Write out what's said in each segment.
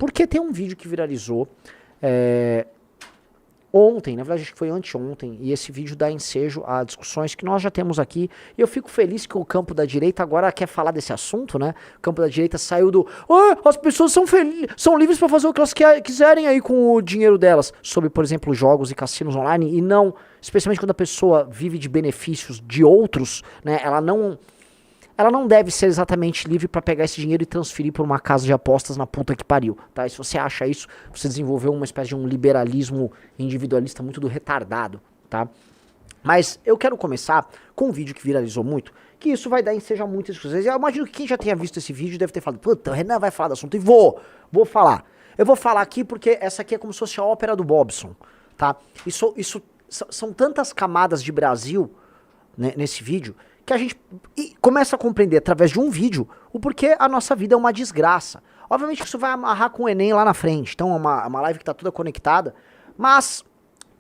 Porque tem um vídeo que viralizou ontem, na verdade acho que foi anteontem, e esse vídeo dá ensejo a discussões que nós já temos aqui, e eu fico feliz que o campo da direita agora quer falar desse assunto, né? O campo da direita saiu do as pessoas são livres para fazer o que elas quiserem aí com o dinheiro delas, sobre, por exemplo, jogos e cassinos online, e não, especialmente quando a pessoa vive de benefícios de outros, né? Ela não deve ser exatamente livre pra pegar esse dinheiro e transferir pra uma casa de apostas na puta que pariu, tá? E se você acha isso, você desenvolveu uma espécie de um liberalismo individualista muito do retardado, tá? Mas eu quero começar com um vídeo que viralizou muito, que isso vai dar ensejo a muitas coisas. Eu imagino que quem já tenha visto esse vídeo deve ter falado, puta, o Renan vai falar do assunto, e vou falar. Eu vou falar aqui porque essa aqui é como se fosse a ópera do Bobson, tá? Isso são tantas camadas de Brasil, né, nesse vídeo, que a gente começa a compreender através de um vídeo o porquê a nossa vida é uma desgraça. Obviamente que isso vai amarrar com o Enem lá na frente, então é uma live que tá toda conectada, mas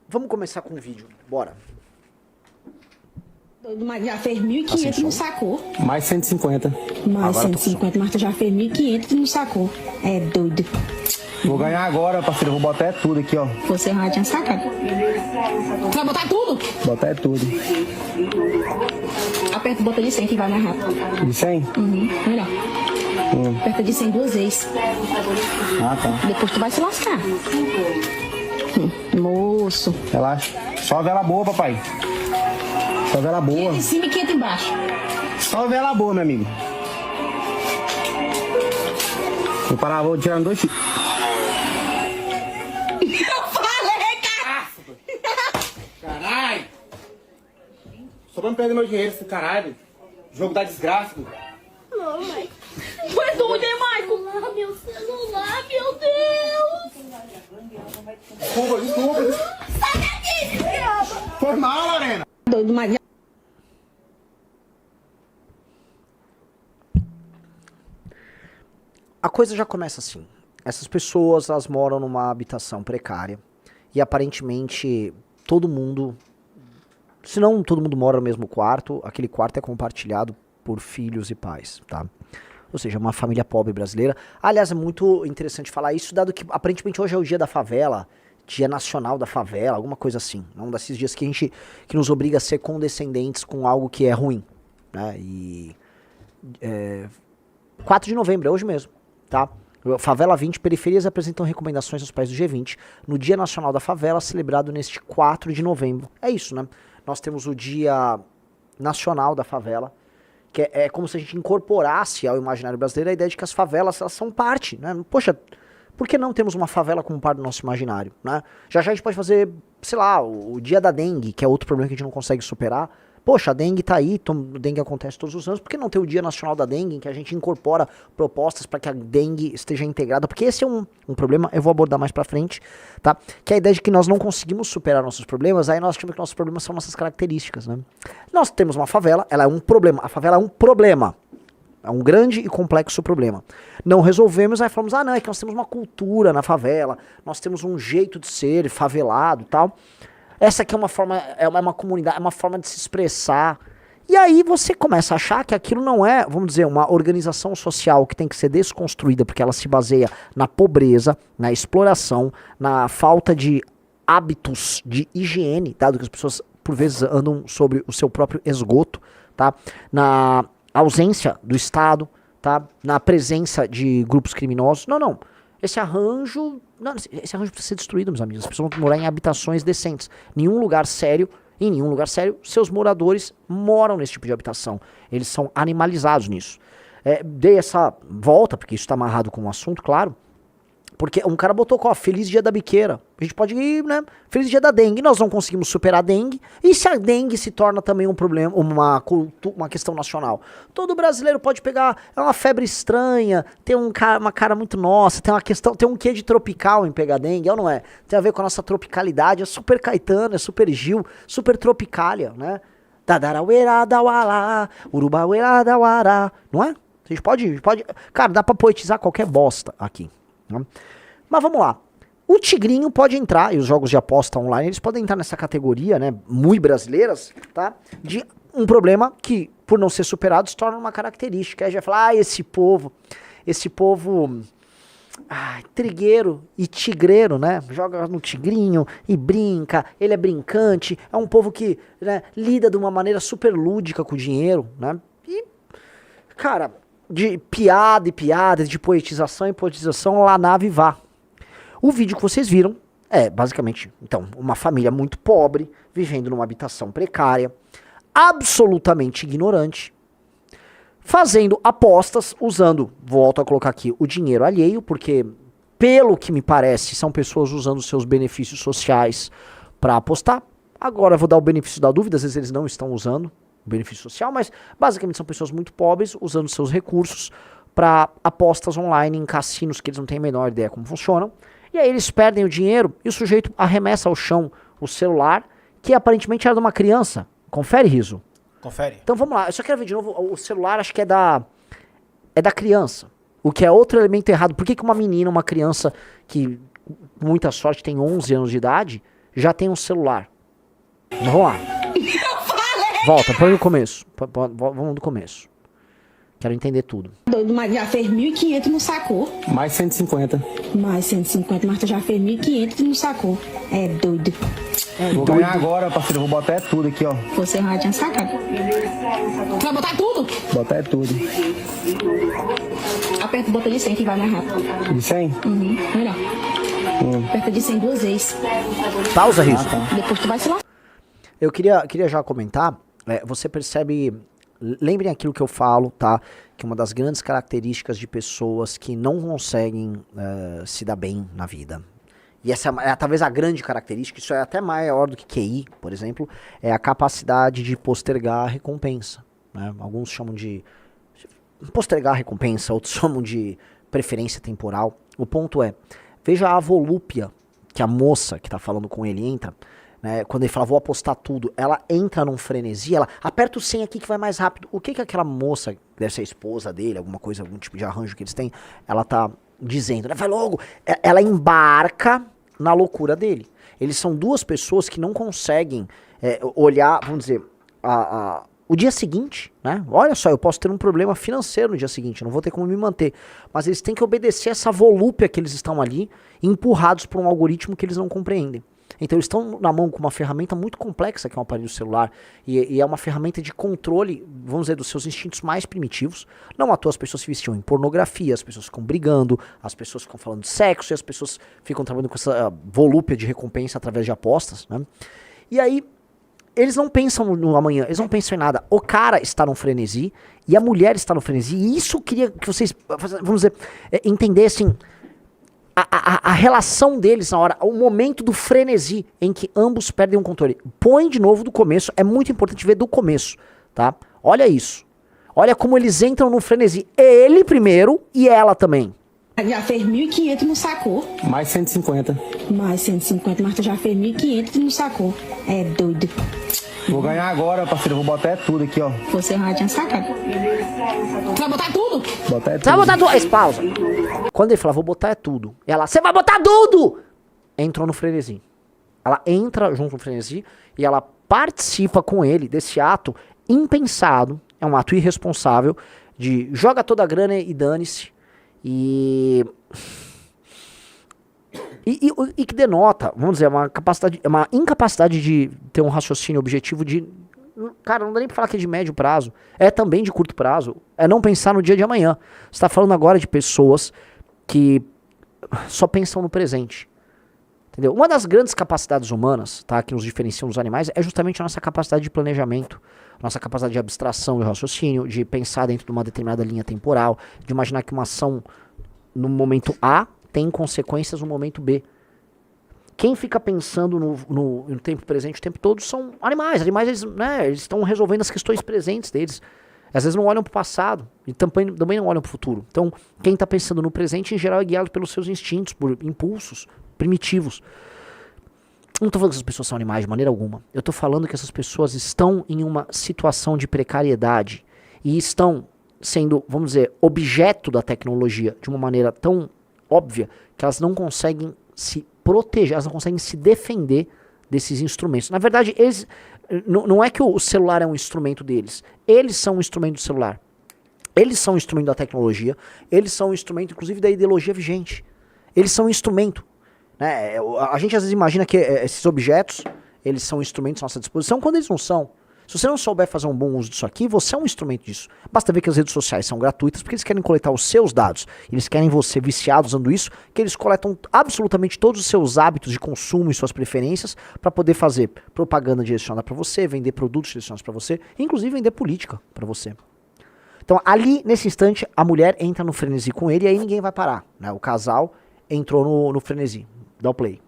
vamos começar com o vídeo, bora. Mas já fez 1.500 e não sacou. Mais 150. Mais Agora 150, mas tu já fez 1.500 e não sacou. É doido. Vou ganhar agora, parceiro. Vou botar tudo aqui, ó. Você já tinha sacado. Tu vai botar tudo? Botar tudo. Aperta o botão de 100 que vai mais rápido. De 100? Uhum, melhor. Aperta de 100 duas vezes. Ah, tá. Depois tu vai se lascar. Moço. Relaxa. Só vela boa, papai. Só vela boa. 500 em cima e 500 embaixo. Só vela boa, meu amigo. Vou parar, vou tirar dois. Eu falei, cara! Caralho! Só pra não perder meu dinheiro, esse caralho. Jogo da desgraça. Não, mãe. Tu é doido, hein, Michael? Lá, meu celular, meu Deus! Desculpa. Sai daqui, desgrama! Foi mal, Lorena. Doido, mas A coisa já começa assim. Essas pessoas, elas moram numa habitação precária e aparentemente todo mundo, se não todo mundo mora no mesmo quarto, aquele quarto é compartilhado por filhos e pais, tá? Ou seja, uma família pobre brasileira. Aliás, é muito interessante falar isso, dado que aparentemente hoje é o dia da favela, dia nacional da favela, alguma coisa assim. Um desses dias que nos obriga a ser condescendentes com algo que é ruim, né? E 4 de novembro, é hoje mesmo, tá? Favela 20, periferias apresentam recomendações aos países do G20 no Dia Nacional da Favela, celebrado neste 4 de novembro. É isso, né? Nós temos o Dia Nacional da Favela, que é como se a gente incorporasse ao imaginário brasileiro a ideia de que as favelas, elas são parte, né? Poxa, por que não temos uma favela como parte do nosso imaginário, né? Já a gente pode fazer, sei lá, o Dia da Dengue, que é outro problema que a gente não consegue superar. Poxa, a dengue tá aí, a dengue acontece todos os anos, por que não ter o Dia Nacional da Dengue, em que a gente incorpora propostas para que a dengue esteja integrada? Porque esse é um problema, eu vou abordar mais pra frente, tá? Que é a ideia de que nós não conseguimos superar nossos problemas, aí nós achamos que nossos problemas são nossas características, né? Nós temos uma favela, ela é um problema, a favela é um problema, é um grande e complexo problema. Não resolvemos, aí falamos, não, é que nós temos uma cultura na favela, nós temos um jeito de ser favelado e tal. Essa aqui é uma forma, é uma comunidade, é uma forma de se expressar. E aí você começa a achar que aquilo não é, vamos dizer, uma organização social que tem que ser desconstruída porque ela se baseia na pobreza, na exploração, na falta de hábitos de higiene, dado que as pessoas por vezes andam sobre o seu próprio esgoto, tá? Na ausência do Estado, tá? Na presença de grupos criminosos. Não. Esse arranjo precisa ser destruído, meus amigos. As pessoas vão morar em habitações decentes. Em nenhum lugar sério, seus moradores moram nesse tipo de habitação. Eles são animalizados nisso. Dei essa volta, porque isso está amarrado com o assunto, claro. Porque um cara botou, Feliz Dia da Biqueira. A gente pode ir, né? Feliz Dia da Dengue. Nós não conseguimos superar a dengue. E se a dengue se torna também um problema, uma questão nacional? Todo brasileiro pode pegar, é uma febre estranha, tem uma cara muito nossa, tem um quê de tropical em pegar dengue, ou não é? Tem a ver com a nossa tropicalidade, é super Caetano, é super Gil, super tropicália, né? Dadarauera da uara, urubauera da uara, não é? A gente pode, cara, dá pra poetizar qualquer bosta aqui. Mas vamos lá, o Tigrinho pode entrar, e os jogos de aposta online, eles podem entrar nessa categoria, né, muito brasileiras, tá, de um problema que, por não ser superado, se torna uma característica. Aí já vai falar, esse povo trigueiro e tigreiro, né? Joga no tigrinho e brinca, ele é brincante, é um povo que, né, lida de uma maneira super lúdica com o dinheiro, né? E, cara, de piada e piada, de poetização e poetização, lá nave vá. O vídeo que vocês viram é, basicamente, então, uma família muito pobre, vivendo numa habitação precária, absolutamente ignorante, fazendo apostas, usando, volto a colocar aqui, o dinheiro alheio, porque, pelo que me parece, são pessoas usando seus benefícios sociais para apostar. Agora eu vou dar o benefício da dúvida, às vezes eles não estão usando o benefício social, mas basicamente são pessoas muito pobres usando seus recursos para apostas online em cassinos que eles não têm a menor ideia como funcionam. E aí eles perdem o dinheiro e o sujeito arremessa ao chão o celular, que aparentemente era de uma criança. Confere, Riso? Confere. Então vamos lá, eu só quero ver de novo, o celular acho que é da criança, o que é outro elemento errado. Por que que uma menina, uma criança que, com muita sorte, tem 11 anos de idade, já tem um celular? Vamos lá. Volta, põe no começo, vamos do começo. Quero entender tudo. Doido, mas já fez 1.500 e não sacou. Mais 150. Mais 150, mas tu já fez 1.500 e não sacou. É doido. Vou ganhar agora, parceiro. Vou botar tudo aqui, ó. Você já tinha sacado. Tu vai botar tudo? Botar tudo. Aperta o botão de 100 que vai mais rápido. De 100? Melhor. Aperta de 100 2 vezes. Pausa, Riso. Depois tu vai se lá. Eu queria já comentar, você percebe, lembrem aquilo que eu falo, tá? Que uma das grandes características de pessoas que não conseguem se dar bem na vida, e essa é talvez a grande característica, isso é até maior do que QI, por exemplo, é a capacidade de postergar a recompensa, né? Alguns chamam de postergar a recompensa, outros chamam de preferência temporal. O ponto é, veja a volúpia que a moça que tá falando com ele entra, né, quando ele fala, vou apostar tudo, ela entra num frenesi, ela aperta o 100 aqui que vai mais rápido. O que que aquela moça, que deve ser a esposa dele, alguma coisa, algum tipo de arranjo que eles têm, ela tá dizendo, né, vai logo. Ela embarca na loucura dele. Eles são duas pessoas que não conseguem olhar, vamos dizer, o dia seguinte, né? Olha só, eu posso ter um problema financeiro no dia seguinte, não vou ter como me manter. Mas eles têm que obedecer essa volúpia que eles estão ali, empurrados por um algoritmo que eles não compreendem. Então eles estão na mão com uma ferramenta muito complexa, que é um aparelho celular, e é uma ferramenta de controle, vamos dizer, dos seus instintos mais primitivos. Não à toa as pessoas se vestiam em pornografia, as pessoas ficam brigando, as pessoas ficam falando de sexo, e as pessoas ficam trabalhando com essa volúpia de recompensa através de apostas, né? E aí, eles não pensam no amanhã, eles não pensam em nada. O cara está no frenesi, e a mulher está no frenesi, e isso eu queria que vocês, vamos dizer, entendessem a relação deles na hora, o momento do frenesi em que ambos perdem o controle. Põe de novo do começo, é muito importante ver do começo, tá? Olha isso. Olha como eles entram no frenesi. Ele primeiro e ela também. Já fez 1.500 e não sacou. Mais 150. Mais 150, mas tu já fez 1.500 e não sacou. É doido. Vou ganhar agora, parceiro. Vou botar tudo aqui, ó. Você já tinha sacado. Tu vai botar tudo? Botar Você tudo. vai botar tudo? Pausa. Quando ele fala, vou botar tudo. Ela, você vai botar tudo! Entrou no frenesi. Ela entra junto no frenesi e ela participa com ele desse ato impensado. É um ato irresponsável de joga toda a grana e dane-se. E que denota, vamos dizer, uma incapacidade de ter um raciocínio objetivo de, cara, não dá nem pra falar que é de médio prazo, é também de curto prazo, é não pensar no dia de amanhã. Você tá falando agora de pessoas que só pensam no presente, entendeu? Uma das grandes capacidades humanas, tá, que nos diferenciam dos animais é justamente a nossa capacidade de planejamento, nossa capacidade de abstração e raciocínio, de pensar dentro de uma determinada linha temporal, de imaginar que uma ação no momento A tem consequências no momento B. Quem fica pensando no tempo presente o tempo todo são animais. Animais, eles, né, eles estão resolvendo as questões presentes deles. Às vezes não olham para o passado e também não olham para o futuro. Então, quem está pensando no presente, em geral, é guiado pelos seus instintos, por impulsos primitivos. Não estou falando que essas pessoas são animais de maneira alguma. Eu estou falando que essas pessoas estão em uma situação de precariedade e estão sendo, vamos dizer, objeto da tecnologia de uma maneira tão óbvia que elas não conseguem se proteger, elas não conseguem se defender desses instrumentos. Na verdade, eles, não é que o celular é um instrumento deles, eles são um instrumento do celular. Eles são um instrumento da tecnologia, eles são um instrumento, inclusive, da ideologia vigente. Eles são um instrumento. Né? A gente às vezes imagina que esses objetos, eles são instrumentos à nossa disposição, quando eles não são. Se você não souber fazer um bom uso disso aqui, você é um instrumento disso. Basta ver que as redes sociais são gratuitas, porque eles querem coletar os seus dados. Eles querem você viciado usando isso, que eles coletam absolutamente todos os seus hábitos de consumo e suas preferências para poder fazer propaganda direcionada para você, vender produtos direcionados para você, inclusive vender política para você. Então ali, nesse instante, a mulher entra no frenesi com ele e aí ninguém vai parar. Né? O casal entrou no frenesi. Dá o play.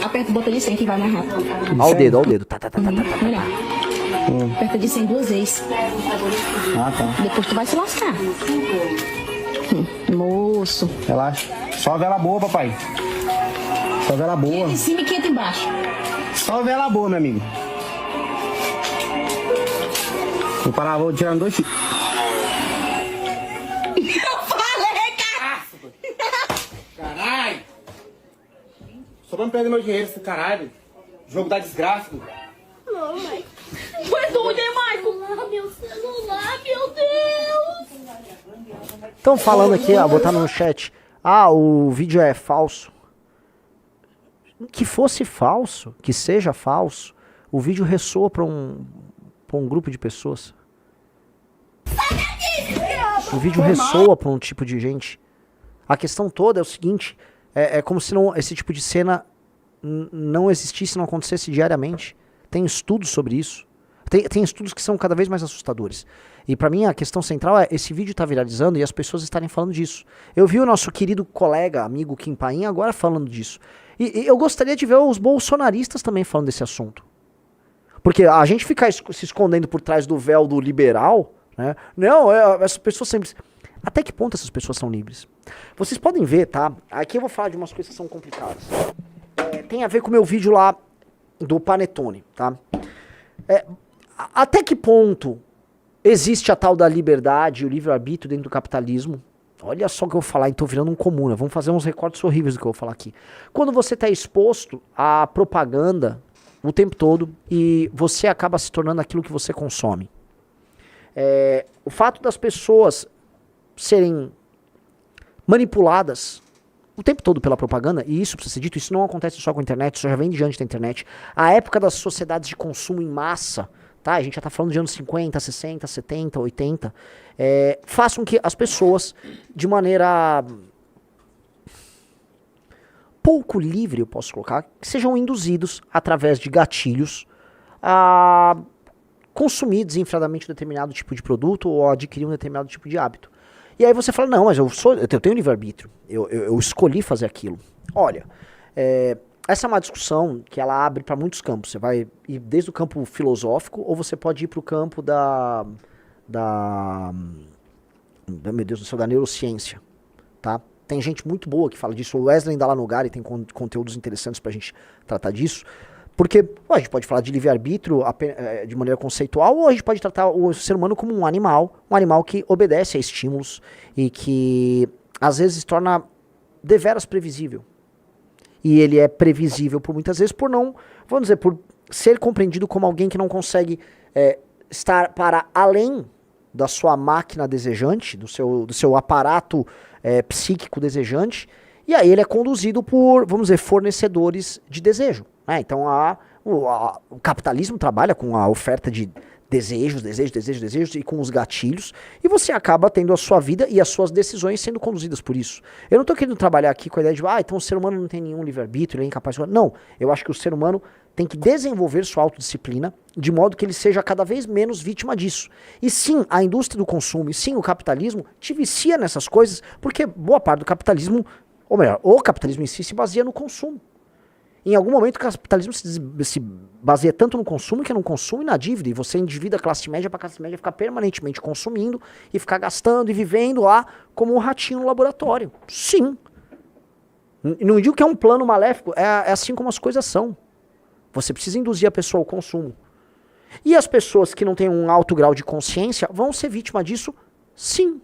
Aperta o botão de 100 que vai mais rápido. Ao dedo. Tá. Olha. Aperta de 100 2 vezes. Ah, tá. Depois tu vai se lascar. Moço. Relaxa. Só vela boa, papai. Só vela boa. 500 em cima e 500 embaixo. Só vela boa, meu amigo. Vou parar, vou tirar 2 fios. Eu falei, cara! Caralho! Só vamos perder meu dinheiro, esse caralho. Jogo da desgraça. Não, mãe. Foi doido, hein, Michael? Meu celular, meu Deus. Estão falando aqui, botaram no chat. O vídeo é falso. Que fosse falso, que seja falso, o vídeo ressoa para um grupo de pessoas. O vídeo ressoa para um tipo de gente. A questão toda é o seguinte, é como se esse tipo de cena não existisse, não acontecesse diariamente. Tem estudos sobre isso. Tem estudos que são cada vez mais assustadores. E pra mim a questão central é, esse vídeo tá viralizando e as pessoas estarem falando disso. Eu vi o nosso querido colega, amigo Kim Paim agora falando disso. E eu gostaria de ver os bolsonaristas também falando desse assunto. Porque a gente ficar se escondendo por trás do véu do liberal, né? Não, essas pessoas sempre... Até que ponto essas pessoas são livres? Vocês podem ver, tá? Aqui eu vou falar de umas coisas que são complicadas. Tem a ver com o meu vídeo lá do Panetone, tá? Até que ponto existe a tal da liberdade, o livre-arbítrio dentro do capitalismo? Olha só o que eu vou falar, então virando um comuna. Vamos fazer uns recortes horríveis do que eu vou falar aqui. Quando você está exposto à propaganda o tempo todo e você acaba se tornando aquilo que você consome. O fato das pessoas serem manipuladas o tempo todo pela propaganda, e isso precisa ser dito, isso não acontece só com a internet, isso já vem diante da internet. A época das sociedades de consumo em massa, tá? A gente já tá falando de anos 50, 60, 70, 80, façam que as pessoas, de maneira pouco livre, eu posso colocar, que sejam induzidos através de gatilhos a consumir desenfreadamente um determinado tipo de produto ou adquirir um determinado tipo de hábito. E aí você fala, não, mas eu tenho livre-arbítrio, eu escolhi fazer aquilo. Olha, essa é uma discussão que ela abre para muitos campos. Você vai ir desde o campo filosófico ou você pode ir para o campo meu Deus do céu, da neurociência, tá? Tem gente muito boa que fala disso. O Wesley Dalanogari tem conteúdos interessantes pra gente tratar disso. Porque a gente pode falar de livre-arbítrio de maneira conceitual, ou a gente pode tratar o ser humano como um animal que obedece a estímulos e que às vezes se torna deveras previsível. E ele é previsível por muitas vezes por não, vamos dizer, por ser compreendido como alguém que não consegue estar para além da sua máquina desejante, do seu aparato psíquico desejante, e aí ele é conduzido por, vamos dizer, fornecedores de desejo. Então o capitalismo trabalha com a oferta de desejos, e com os gatilhos, e você acaba tendo a sua vida e as suas decisões sendo conduzidas por isso. Eu não estou querendo trabalhar aqui com a ideia de, então o ser humano não tem nenhum livre-arbítrio, ele é incapaz de... Não, eu acho que o ser humano tem que desenvolver sua autodisciplina de modo que ele seja cada vez menos vítima disso. E sim, a indústria do consumo, e sim, o capitalismo te vicia nessas coisas, porque boa parte do capitalismo, ou melhor, o capitalismo em si se baseia no consumo. Em algum momento o capitalismo se baseia tanto no consumo que é no consumo e na dívida. E você endivida a classe média para a classe média ficar permanentemente consumindo e ficar gastando e vivendo lá como um ratinho no laboratório. Sim. Não digo que é um plano maléfico, é assim como as coisas são. Você precisa induzir a pessoa ao consumo. E as pessoas que não têm um alto grau de consciência vão ser vítima disso? Sim.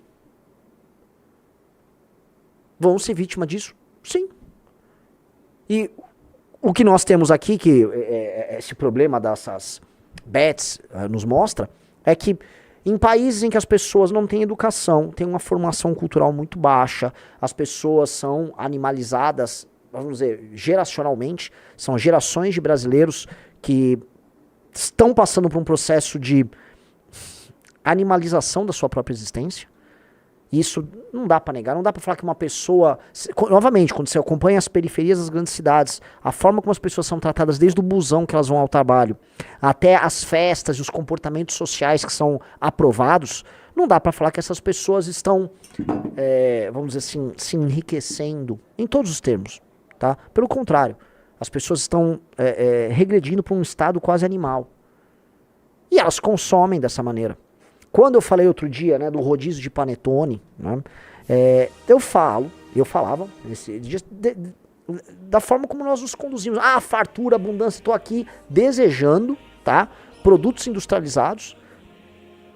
Vão ser vítima disso? Sim. E o que nós temos aqui, que esse problema dessas bets nos mostra, é que Em países em que as pessoas não têm educação, têm uma formação cultural muito baixa, as pessoas são animalizadas, vamos dizer, geracionalmente, são gerações de brasileiros que estão passando por um processo de animalização da sua própria existência. Isso não dá pra negar, não dá pra falar que uma pessoa... Novamente, quando você acompanha as periferias das grandes cidades, a forma como as pessoas são tratadas desde o busão que elas vão ao trabalho, até as festas e os comportamentos sociais que são aprovados, não dá pra falar que essas pessoas estão, vamos dizer assim, se enriquecendo em todos os termos, tá? Pelo contrário, as pessoas estão regredindo para um estado quase animal. E elas consomem dessa maneira. Quando eu falei outro dia, né, do rodízio de panetone, né, eu falava, nesse dia, da forma como nós nos conduzimos. Ah, fartura, abundância, estou aqui desejando, tá, produtos industrializados,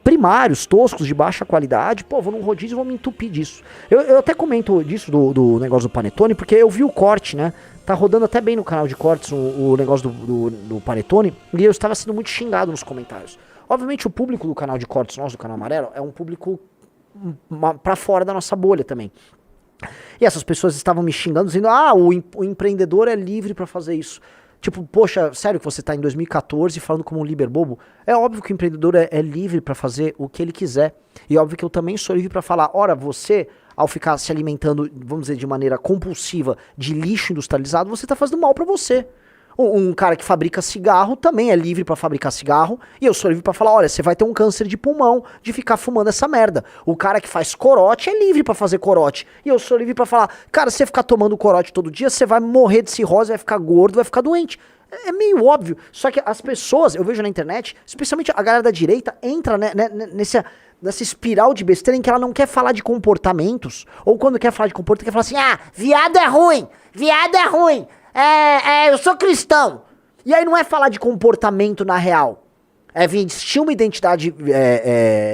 primários, toscos, de baixa qualidade. Pô, vou num rodízio e vou me entupir disso. Eu até comento disso do negócio do panetone, porque eu vi o corte, né, tá rodando até bem no canal de cortes o negócio do panetone, e eu estava sendo muito xingado nos comentários. Obviamente o público do canal de cortes nosso, do canal Amarelo, é um público pra fora da nossa bolha também. E essas pessoas estavam me xingando, dizendo, o empreendedor é livre pra fazer isso. Tipo, poxa, sério que você tá em 2014 falando como um líder bobo? É óbvio que o empreendedor é livre pra fazer o que ele quiser. E é óbvio que eu também sou livre pra falar, ora, você, ao ficar se alimentando, vamos dizer, de maneira compulsiva de lixo industrializado, você tá fazendo mal pra você. Um cara que fabrica cigarro também é livre pra fabricar cigarro, e eu sou livre pra falar, olha, você vai ter um câncer de pulmão de ficar fumando essa merda. O cara que faz corote é livre pra fazer corote, e eu sou livre pra falar, cara, se você ficar tomando corote todo dia, você vai morrer de cirrose, vai ficar gordo, vai ficar doente. É meio óbvio, só que as pessoas, eu vejo na internet, especialmente a galera da direita, entra nessa espiral de besteira em que ela não quer falar de comportamentos, ou quando quer falar de comportamento, quer falar assim, viado é ruim, eu sou cristão. E aí não é falar de comportamento na real. É vestir uma identidade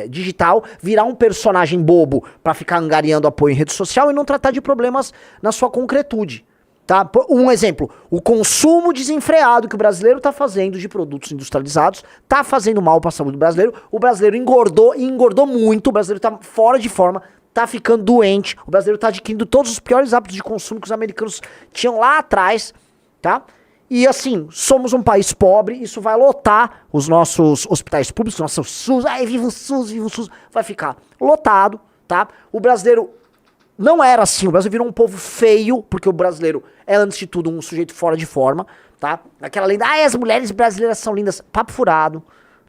digital, virar um personagem bobo pra ficar angariando apoio em rede social e não tratar de problemas na sua concretude. Tá? Um exemplo, o consumo desenfreado que o brasileiro tá fazendo de produtos industrializados tá fazendo mal pra saúde do brasileiro. O brasileiro engordou e engordou muito, o brasileiro tá fora de forma, tá ficando doente, o brasileiro tá adquirindo todos os piores hábitos de consumo que os americanos tinham lá atrás, tá? E assim, somos um país pobre, isso vai lotar os nossos hospitais públicos, nosso SUS, viva o SUS, vai ficar lotado, tá? O brasileiro não era assim, o Brasil virou um povo feio, porque o brasileiro é, antes de tudo, um sujeito fora de forma, tá? Aquela lenda, as mulheres brasileiras são lindas, papo furado,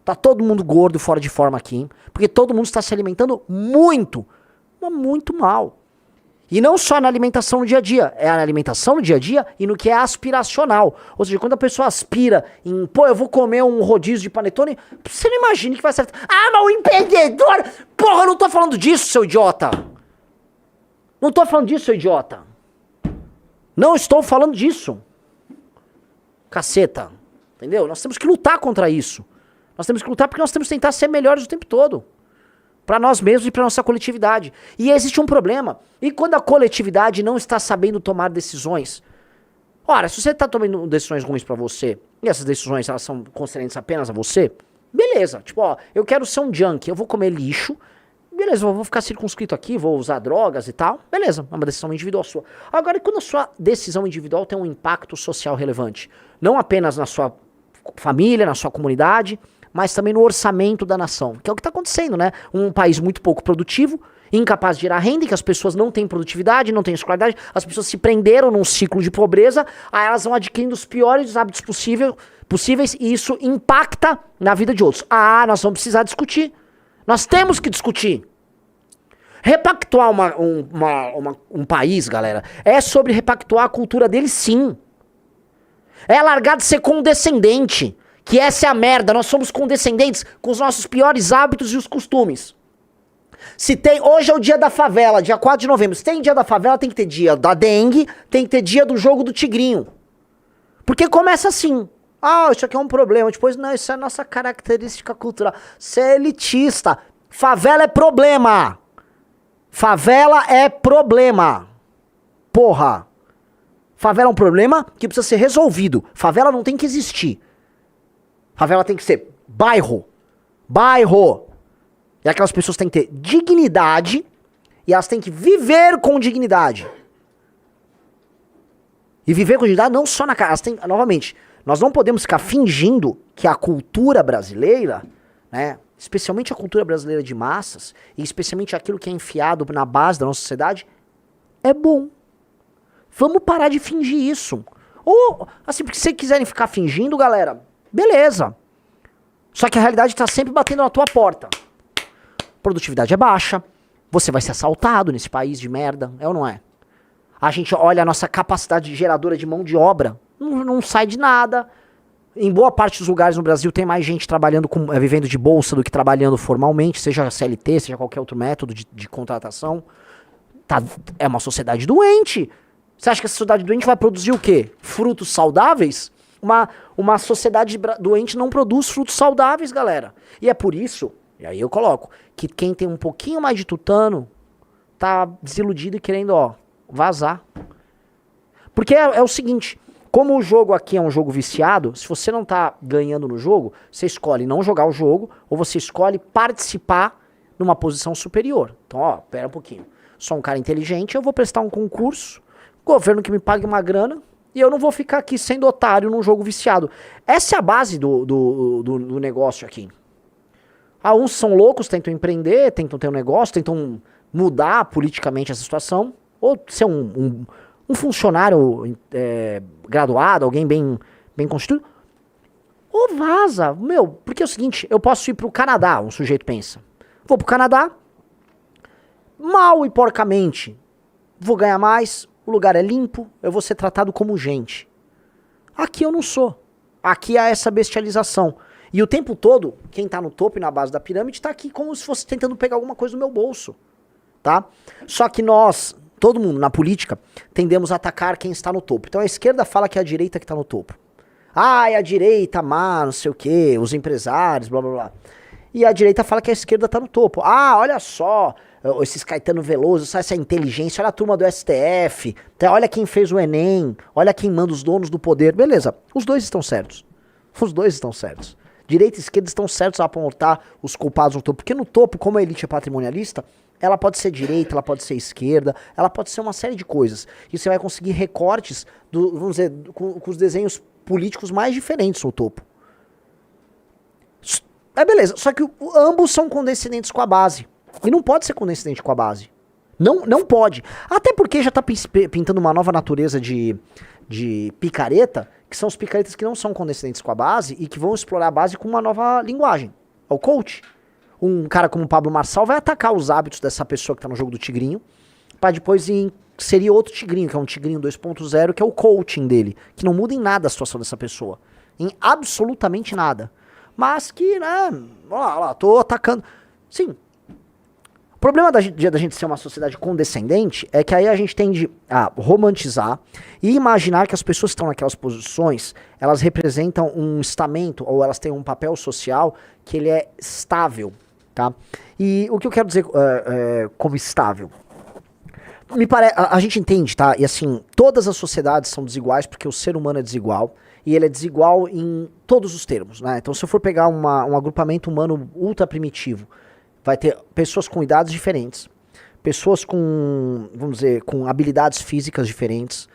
tá todo mundo gordo, fora de forma aqui, porque todo mundo está se alimentando muito, mas muito mal. E não só na alimentação no dia a dia, é na alimentação no dia a dia e no que é aspiracional. Ou seja, quando a pessoa aspira em, eu vou comer um rodízio de panetone, você não imagina que vai ser... mas o empreendedor... Porra, eu não tô falando disso, seu idiota. Não tô falando disso, seu idiota. Não estou falando disso. Caceta. Entendeu? Nós temos que lutar contra isso. Nós temos que lutar porque nós temos que tentar ser melhores o tempo todo. Para nós mesmos e para nossa coletividade. E existe um problema. E quando a coletividade não está sabendo tomar decisões? Ora, se você está tomando decisões ruins para você, e essas decisões elas são concernentes apenas a você, beleza. Tipo, eu quero ser um junkie, eu vou comer lixo, beleza, eu vou ficar circunscrito aqui, vou usar drogas e tal, beleza, é uma decisão individual sua. Agora, e quando a sua decisão individual tem um impacto social relevante? Não apenas na sua família, na sua comunidade, mas também no orçamento da nação, que é o que está acontecendo, né? Um país muito pouco produtivo, incapaz de gerar renda, em que as pessoas não têm produtividade, não têm escolaridade, as pessoas se prenderam num ciclo de pobreza, aí elas vão adquirindo os piores hábitos possíveis e isso impacta na vida de outros. Nós vamos precisar discutir. Nós temos que discutir. Repactuar um país, galera, é sobre repactuar a cultura dele, sim. É largar de ser condescendente. Que essa é a merda, nós somos condescendentes com os nossos piores hábitos e os costumes. Se tem, hoje é o dia da favela, dia 4 de novembro, se tem dia da favela, tem que ter dia da dengue, tem que ter dia do jogo do tigrinho. Porque começa assim, isso aqui é um problema, depois, não, isso é a nossa característica cultural. Você é elitista, favela é problema. Favela é problema. Porra. Favela é um problema que precisa ser resolvido, favela não tem que existir. Favela tem que ser bairro. E aquelas pessoas têm que ter dignidade e elas têm que viver com dignidade. E viver com dignidade não só na cara. Novamente, nós não podemos ficar fingindo que a cultura brasileira, né, especialmente a cultura brasileira de massas, e especialmente aquilo que é enfiado na base da nossa sociedade, é bom. Vamos parar de fingir isso. Ou, assim, porque se vocês quiserem ficar fingindo, galera, beleza. Só que a realidade tá sempre batendo na tua porta. Produtividade é baixa, você vai ser assaltado nesse país de merda, é ou não é? A gente olha a nossa capacidade geradora de mão de obra, não sai de nada. Em boa parte dos lugares no Brasil tem mais gente trabalhando vivendo de bolsa do que trabalhando formalmente, seja CLT, seja qualquer outro método de contratação. É uma sociedade doente. Você acha que essa sociedade doente vai produzir o quê? Frutos saudáveis? Uma sociedade doente não produz frutos saudáveis, galera. E é por isso, e aí eu coloco, que quem tem um pouquinho mais de tutano tá desiludido e querendo, vazar. Porque é o seguinte, como o jogo aqui é um jogo viciado, se você não tá ganhando no jogo, você escolhe não jogar o jogo, ou você escolhe participar numa posição superior. Então, pera um pouquinho. Sou um cara inteligente, eu vou prestar um concurso, governo que me pague uma grana, e eu não vou ficar aqui sendo otário num jogo viciado. Essa é a base do negócio aqui. Uns são loucos, tentam empreender, tentam ter um negócio, tentam mudar politicamente essa situação, ou ser um funcionário graduado, alguém bem constituído, ou vaza. Porque é o seguinte, eu posso ir pro Canadá, um sujeito pensa. Vou pro Canadá, mal e porcamente, vou ganhar mais, o lugar é limpo, eu vou ser tratado como gente. Aqui eu não sou. Aqui há essa bestialização. E o tempo todo, quem tá no topo e na base da pirâmide tá aqui como se fosse tentando pegar alguma coisa do meu bolso. Tá? Só que nós, todo mundo na política, tendemos a atacar quem está no topo. Então a esquerda fala que é a direita que tá no topo. É a direita má, não sei o quê, os empresários, blá blá blá. E a direita fala que a esquerda tá no topo. Olha só, esses Caetano Veloso, só essa inteligência, olha a turma do STF, olha quem fez o Enem, olha quem manda os donos do poder. Beleza, os dois estão certos. Os dois estão certos. Direita e esquerda estão certos a apontar os culpados no topo. Porque no topo, como a elite é patrimonialista, ela pode ser direita, ela pode ser esquerda, ela pode ser uma série de coisas. E você vai conseguir recortes, vamos dizer, com os desenhos políticos mais diferentes no topo. Beleza, só que ambos são condescendentes com a base. E não pode ser condescendente com a base. Não pode. Até porque já tá pintando uma nova natureza de picareta, que são os picaretas que não são condescendentes com a base e que vão explorar a base com uma nova linguagem. É o coach. Um cara como o Pablo Marçal vai atacar os hábitos dessa pessoa que tá no jogo do tigrinho, pra depois inserir outro tigrinho, que é um tigrinho 2.0, que é o coaching dele, que não muda em nada a situação dessa pessoa. Em absolutamente nada. Mas que, né, olha lá, tô atacando. Sim. O problema da gente ser uma sociedade condescendente é que aí a gente tende a romantizar e imaginar que as pessoas que estão naquelas posições, elas representam um estamento ou elas têm um papel social que ele é estável, tá? E o que eu quero dizer como estável? A gente entende, tá? E assim, todas as sociedades são desiguais porque o ser humano é desigual. E ele é desigual em todos os termos, né? Então, se eu for pegar um agrupamento humano ultra primitivo, vai ter pessoas com idades diferentes, pessoas com, vamos dizer, com habilidades físicas diferentes,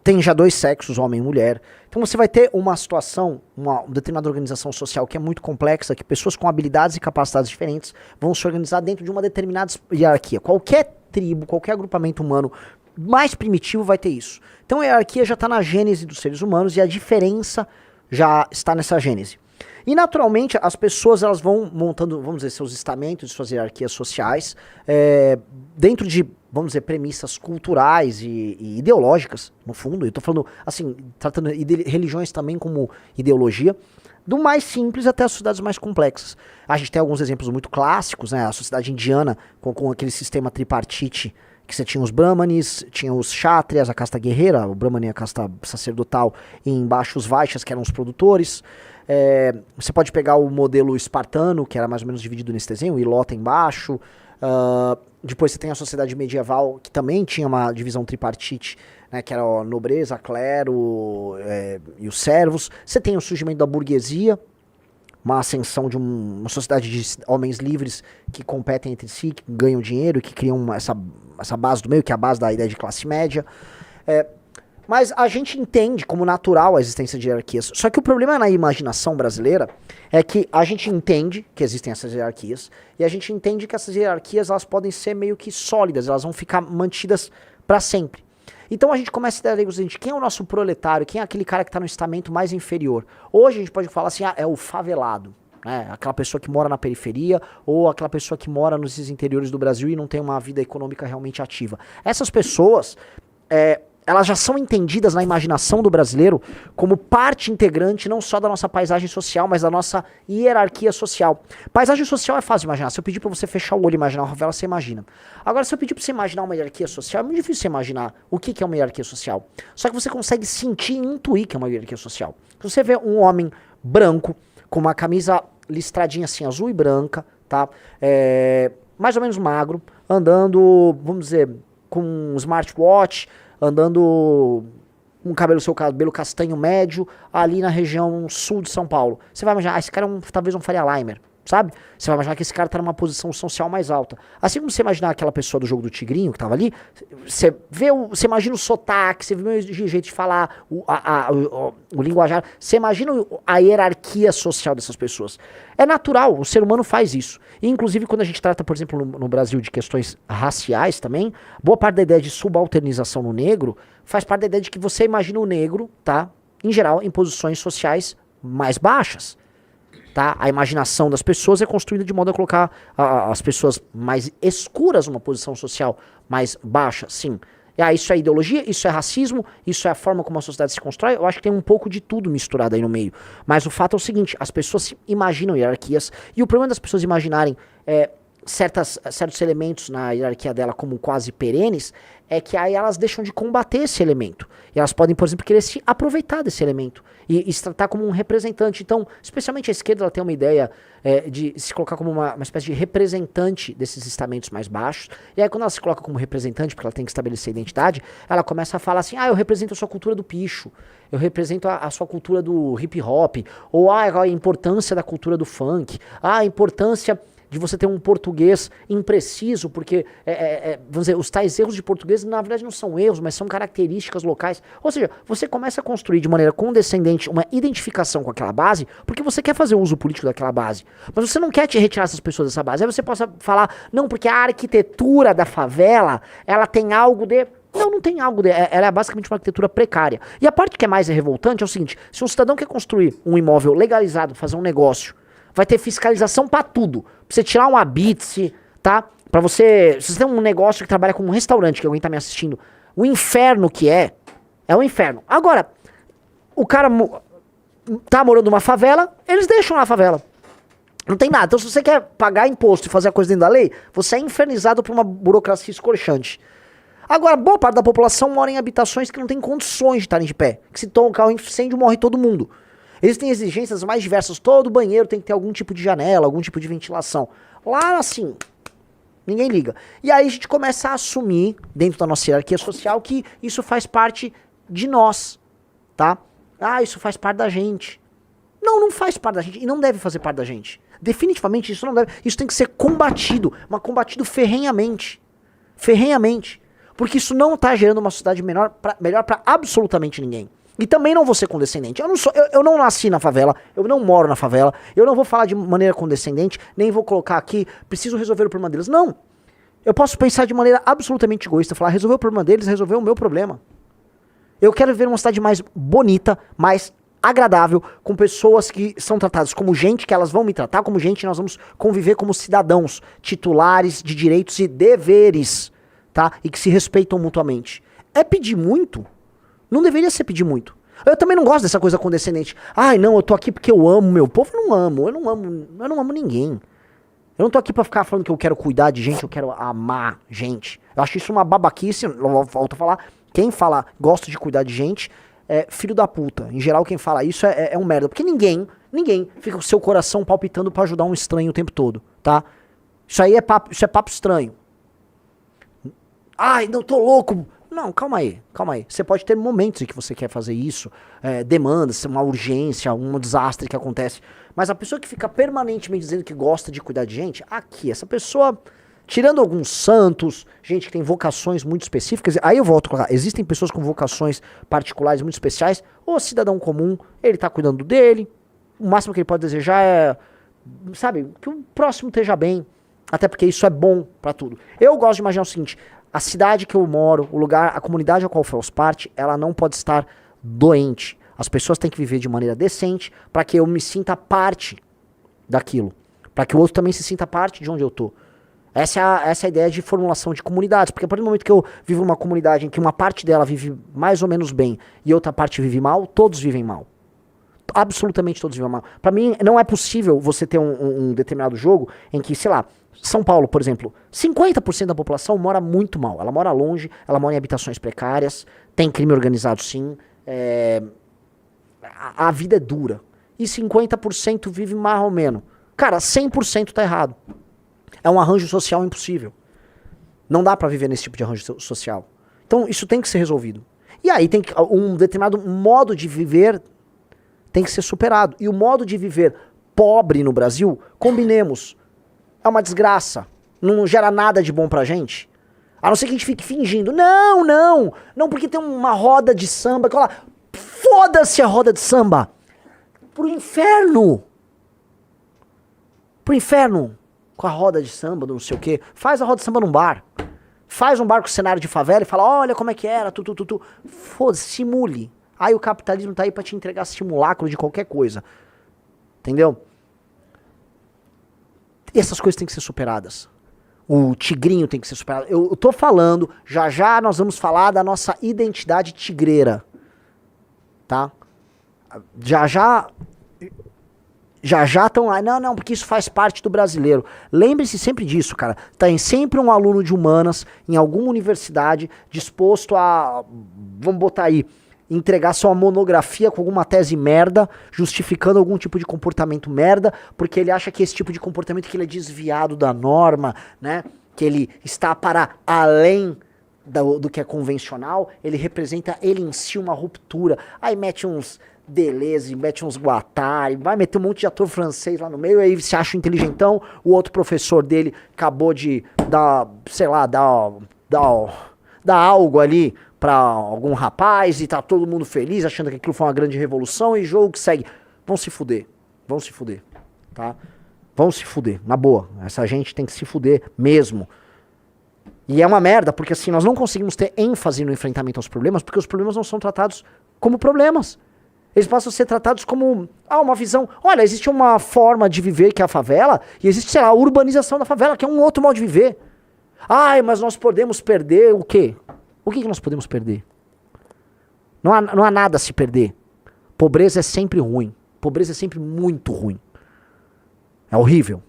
tem já dois sexos, homem e mulher. Então, você vai ter uma situação, uma determinada organização social que é muito complexa, que pessoas com habilidades e capacidades diferentes vão se organizar dentro de uma determinada hierarquia. Qualquer tribo, qualquer agrupamento humano mais primitivo vai ter isso. Então a hierarquia já está na gênese dos seres humanos e a diferença já está nessa gênese. E naturalmente as pessoas elas vão montando, vamos dizer, seus estamentos, suas hierarquias sociais dentro de, vamos dizer, premissas culturais e ideológicas, no fundo. Eu estou falando, assim, tratando religiões também como ideologia, do mais simples até as sociedades mais complexas. A gente tem alguns exemplos muito clássicos, né? A sociedade indiana com aquele sistema tripartite, que você tinha os brahmanes, tinha os kshatriyas, a casta guerreira, o brahmani, a casta sacerdotal, e embaixo os vaixas, que eram os produtores. Você pode pegar o modelo espartano, que era mais ou menos dividido nesse desenho, o ilota embaixo. Depois você tem a sociedade medieval, que também tinha uma divisão tripartite, né, que era a nobreza, clero e os servos. Você tem o surgimento da burguesia, uma ascensão de uma sociedade de homens livres que competem entre si, que ganham dinheiro, que criam essa base do meio, que é a base da ideia de classe média. Mas a gente entende como natural a existência de hierarquias. Só que o problema na imaginação brasileira é que a gente entende que existem essas hierarquias e a gente entende que essas hierarquias elas podem ser meio que sólidas, elas vão ficar mantidas para sempre. Então a gente começa a ideia seguinte, quem é o nosso proletário, quem é aquele cara que está no estamento mais inferior? Hoje a gente pode falar assim, é o favelado, né? Aquela pessoa que mora na periferia ou aquela pessoa que mora nos interiores do Brasil e não tem uma vida econômica realmente ativa. Essas pessoas, elas já são entendidas na imaginação do brasileiro como parte integrante não só da nossa paisagem social, mas da nossa hierarquia social. Paisagem social é fácil de imaginar. Se eu pedir pra você fechar o olho e imaginar uma favela, você imagina. Agora, se eu pedir pra você imaginar uma hierarquia social, é muito difícil você imaginar o que é uma hierarquia social. Só que você consegue sentir e intuir que é uma hierarquia social. Se você vê um homem branco, com uma camisa listradinha assim, azul e branca, tá? Mais ou menos magro, andando, vamos dizer, com um smartwatch, andando com seu cabelo castanho médio, ali na região sul de São Paulo. Você vai imaginar, esse cara é talvez um Faria Limer, sabe? Você vai imaginar que esse cara tá numa posição social mais alta. Assim como você imaginar aquela pessoa do jogo do Tigrinho que tava ali, você imagina o sotaque, você vê o jeito de falar, o linguajar, você imagina a hierarquia social dessas pessoas. É natural, o ser humano faz isso. E, inclusive, quando a gente trata, por exemplo, no Brasil de questões raciais também, boa parte da ideia de subalternização no negro faz parte da ideia de que você imagina o negro, tá? Em geral, em posições sociais mais baixas. Tá? A imaginação das pessoas é construída de modo a colocar as pessoas mais escuras numa posição social mais baixa, sim. Isso é ideologia, isso é racismo, isso é a forma como a sociedade se constrói. Eu acho que tem um pouco de tudo misturado aí no meio. Mas o fato é o seguinte, as pessoas imaginam hierarquias, e o problema das pessoas imaginarem certos elementos na hierarquia dela como quase perenes, é que aí elas deixam de combater esse elemento. E elas podem, por exemplo, querer se aproveitar desse elemento e se tratar como um representante. Então, especialmente a esquerda, ela tem uma ideia de se colocar como uma espécie de representante desses estamentos mais baixos. E aí, quando ela se coloca como representante, porque ela tem que estabelecer identidade, ela começa a falar assim, eu represento a sua cultura do picho, eu represento a sua cultura do hip hop, ou a importância da cultura do funk, a importância de você ter um português impreciso, porque, vamos dizer, os tais erros de português, na verdade, não são erros, mas são características locais. Ou seja, você começa a construir de maneira condescendente uma identificação com aquela base, porque você quer fazer uso político daquela base. Mas você não quer te retirar essas pessoas dessa base. Aí você possa falar, não, porque a arquitetura da favela, ela tem algo de... Não tem algo de... Ela é basicamente uma arquitetura precária. E a parte que é mais revoltante é o seguinte, se um cidadão quer construir um imóvel legalizado, fazer um negócio, vai ter fiscalização pra tudo. Pra você tirar um habite, tá? Pra você... Se você tem um negócio que trabalha com um restaurante, que alguém tá me assistindo, o inferno que é o inferno. Agora, o cara tá morando numa favela, eles deixam lá a favela. Não tem nada. Então, se você quer pagar imposto e fazer a coisa dentro da lei, você é infernizado por uma burocracia escorchante. Agora, boa parte da população mora em habitações que não tem condições de estarem de pé. Que se tocar um incêndio, morre todo mundo. Existem exigências mais diversas. Todo banheiro tem que ter algum tipo de janela, algum tipo de ventilação. Lá, assim, ninguém liga. E aí a gente começa a assumir, dentro da nossa hierarquia social, que isso faz parte de nós, tá? Isso faz parte da gente. Não faz parte da gente e não deve fazer parte da gente. Definitivamente isso não deve. Isso tem que ser combatido, mas combatido ferrenhamente. Ferrenhamente. Porque isso não tá gerando uma sociedade melhor pra absolutamente ninguém. E também não vou ser condescendente. Eu não nasci na favela, eu não moro na favela, eu não vou falar de maneira condescendente, nem vou colocar aqui, preciso resolver o problema deles. Não. Eu posso pensar de maneira absolutamente egoísta, falar, resolver o problema deles, resolver o meu problema. Eu quero viver uma cidade mais bonita, mais agradável, com pessoas que são tratadas como gente, que elas vão me tratar como gente, e nós vamos conviver como cidadãos, titulares de direitos e deveres, tá? E que se respeitam mutuamente. É pedir muito? Não deveria ser pedir muito. Eu também não gosto dessa coisa condescendente. Não, eu tô aqui porque eu amo meu povo. Eu não amo ninguém. Eu não tô aqui pra ficar falando que eu quero cuidar de gente, eu quero amar gente. Eu acho isso uma babaquice, eu volto a falar. Quem fala gosto de cuidar de gente é filho da puta. Em geral, quem fala isso é um merda. Porque ninguém fica com o seu coração palpitando pra ajudar um estranho o tempo todo, tá? Isso é papo estranho. Não, tô louco. Não, calma aí, calma aí. Você pode ter momentos em que você quer fazer isso, demandas, uma urgência, um desastre que acontece. Mas a pessoa que fica permanentemente dizendo que gosta de cuidar de gente, aqui, essa pessoa, tirando alguns santos, gente que tem vocações muito específicas, aí eu volto a colocar, existem pessoas com vocações particulares muito especiais, o cidadão comum, ele tá cuidando dele, o máximo que ele pode desejar é, sabe, que o próximo esteja bem, até porque isso é bom pra tudo. Eu gosto de imaginar o seguinte, a cidade que eu moro, o lugar, a comunidade a qual eu faço parte, ela não pode estar doente. As pessoas têm que viver de maneira decente para que eu me sinta parte daquilo. Para que o outro também se sinta parte de onde eu tô. Essa é a ideia de formulação de comunidades. Porque a partir do momento que eu vivo numa comunidade em que uma parte dela vive mais ou menos bem e outra parte vive mal, todos vivem mal. Absolutamente todos vivem mal. Para mim, não é possível você ter um determinado jogo em que, sei lá, São Paulo, por exemplo, 50% da população mora muito mal. Ela mora longe, ela mora em habitações precárias, tem crime organizado sim, a vida é dura. E 50% vive mais ou menos. Cara, 100% tá errado. É um arranjo social impossível. Não dá pra viver nesse tipo de arranjo social. Então isso tem que ser resolvido. E aí tem que, um determinado modo de viver tem que ser superado. E o modo de viver pobre no Brasil, combinemos, é uma desgraça. Não gera nada de bom pra gente. A não ser que a gente fique fingindo. Não, porque tem uma roda de samba. Foda-se a roda de samba. Pro inferno. Pro inferno. Com a roda de samba, não sei o quê. Faz a roda de samba num bar. Faz um bar com cenário de favela e fala, olha como é que era, Foda-se, simule. Aí o capitalismo tá aí pra te entregar simulacro de qualquer coisa. Entendeu? E essas coisas têm que ser superadas. O tigrinho tem que ser superado. Eu tô falando, já nós vamos falar da nossa identidade tigreira. Tá? Já estão lá. Não, porque isso faz parte do brasileiro. Lembre-se sempre disso, cara. Tem sempre um aluno de humanas em alguma universidade disposto a, vamos botar aí, entregar sua monografia com alguma tese merda, justificando algum tipo de comportamento merda, porque ele acha que esse tipo de comportamento que ele é desviado da norma, né? Que ele está para além do que é convencional, ele representa ele em si uma ruptura. Aí mete uns Deleuze, mete uns Guattari, vai meter um monte de ator francês lá no meio, aí se acha inteligentão, o outro professor dele acabou de dar, sei lá, dar algo ali pra algum rapaz e tá todo mundo feliz, achando que aquilo foi uma grande revolução e jogo que segue. Vão se fuder, tá? Vão se fuder, na boa. Essa gente tem que se fuder mesmo. E é uma merda, porque assim, nós não conseguimos ter ênfase no enfrentamento aos problemas, porque os problemas não são tratados como problemas. Eles passam a ser tratados como, uma visão. Olha, existe uma forma de viver que é a favela, e existe, sei lá, a urbanização da favela, que é um outro modo de viver. Mas nós podemos perder o quê? O que nós podemos perder? Não há nada a se perder. Pobreza é sempre ruim. Pobreza é sempre muito ruim. É horrível.